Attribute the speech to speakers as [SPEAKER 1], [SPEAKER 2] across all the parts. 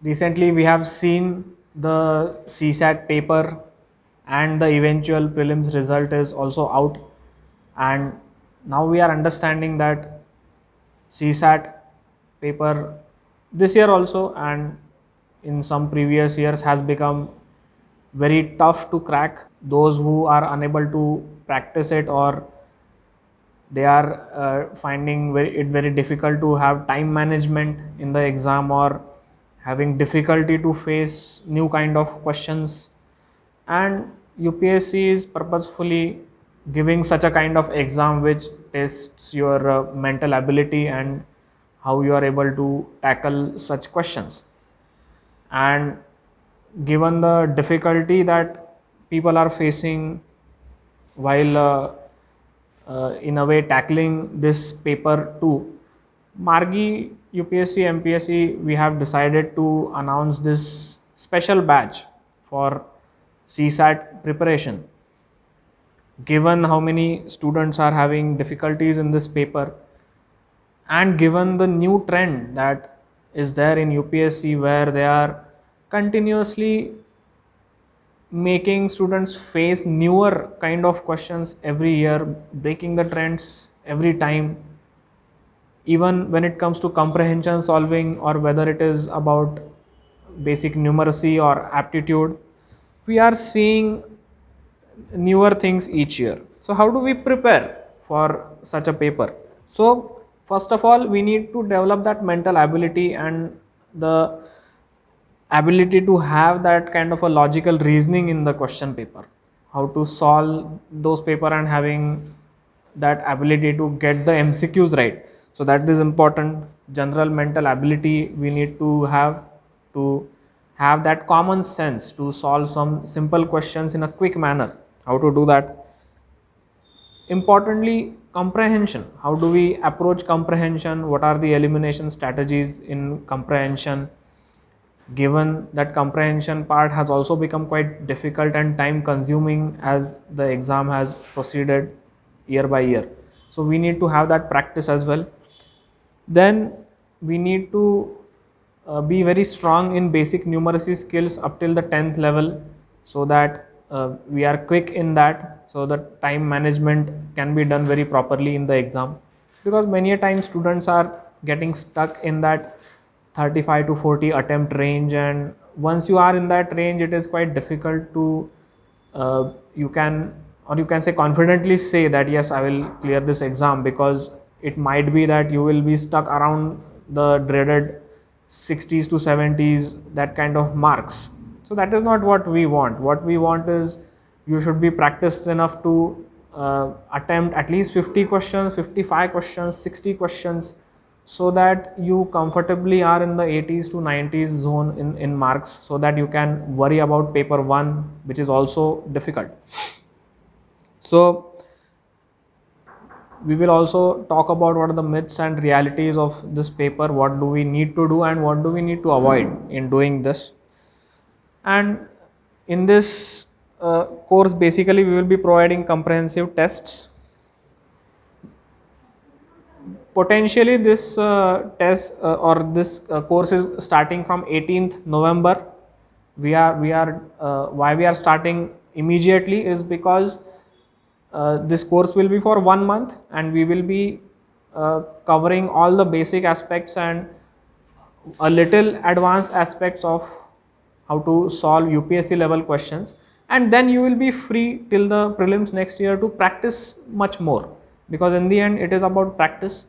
[SPEAKER 1] Recently we have seen the CSAT paper and the eventual prelims result is also out, and now we are understanding that CSAT paper this year also and in some previous years has become very tough to crack. Those who are unable to practice it, or they are finding it very difficult to have time management in the exam, or having difficulty to face new kind of questions, and UPSC is purposefully giving such a kind of exam which tests your mental ability and how you are able to tackle such questions. And given the difficulty that people are facing while in a way tackling this paper too, Margi, UPSC, MPSC, we have decided to announce this special batch for CSAT preparation. Given how many students are having difficulties in this paper, and given the new trend that is there in UPSC where they are continuously making students face newer kind of questions every year, breaking the trends every time, even when it comes to comprehension solving, or whether it is about basic numeracy or aptitude, we are seeing newer things each year. So how do we prepare for such a paper? So first of all, we need to develop that mental ability and the ability to have that kind of a logical reasoning in the question paper, how to solve those paper, and having that ability to get the MCQs right. So that is important. General mental ability we need to have that common sense to solve some simple questions in a quick manner. How to do that? Importantly, comprehension. How do we approach comprehension? What are the elimination strategies in comprehension? Given that comprehension part has also become quite difficult and time consuming as the exam has proceeded year by year, so we need to have that practice as well. Then we need to be very strong in basic numeracy skills up till the 10th level, so that we are quick in that, so that time management can be done very properly in the exam. Because many a time students are getting stuck in that 35 to 40 attempt range, and once you are in that range, it is quite difficult to you can, or you can say confidently say that yes, I will clear this exam, because it might be that you will be stuck around the dreaded 60s to 70s, that kind of marks. So that is not what we want. What we want is you should be practiced enough to attempt at least 50 questions, 55 questions, 60 questions, so that you comfortably are in the 80s to 90s zone in marks, so that you can worry about paper 1, which is also difficult. So we will also talk about what are the myths and realities of this paper, what do we need to do and what do we need to avoid in doing this. And in this course, basically we will be providing comprehensive tests. Potentially this test or this course is starting from 18th November. Why we are starting immediately is because this course will be for 1 month, and we will be covering all the basic aspects and a little advanced aspects of how to solve UPSC level questions, and then you will be free till the prelims next year to practice much more, because in the end it is about practice.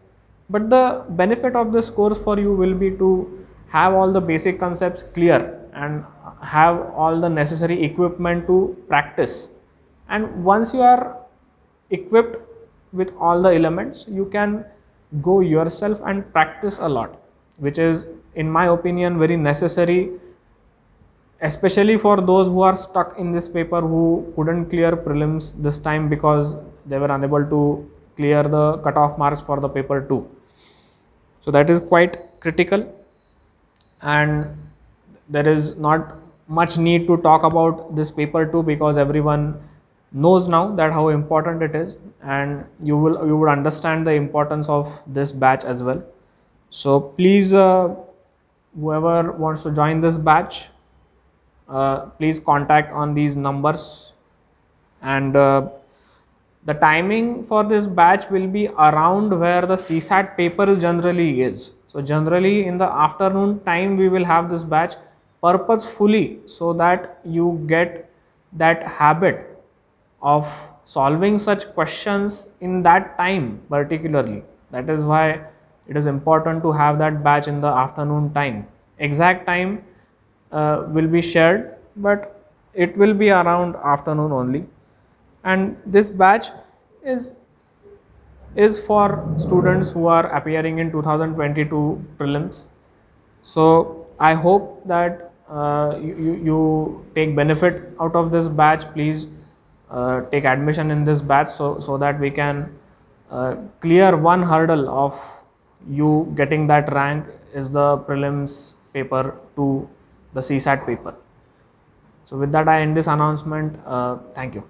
[SPEAKER 1] But the benefit of this course for you will be to have all the basic concepts clear and have all the necessary equipment to practice. And once you are equipped with all the elements, you can go yourself and practice a lot, which is in my opinion very necessary, especially for those who are stuck in this paper, who couldn't clear prelims this time because they were unable to clear the cutoff marks for the paper 2. So that is quite critical, and there is not much need to talk about this paper 2, because everyone knows now that how important it is, and you would understand the importance of this batch as well. So please whoever wants to join this batch, please contact on these numbers. And the timing for this batch will be around where the CSAT paper generally is. So generally in the afternoon time we will have this batch purposefully, so that you get that habit of solving such questions in that time particularly. That is why it is important to have that batch in the afternoon time. Exact time will be shared, but it will be around afternoon only. And this batch is for students who are appearing in 2022 prelims. So I hope that you take benefit out of this batch. Please take admission in this batch, so that we can clear one hurdle of you getting that rank is the prelims paper to the CSAT paper. So with that I end this announcement. Thank you.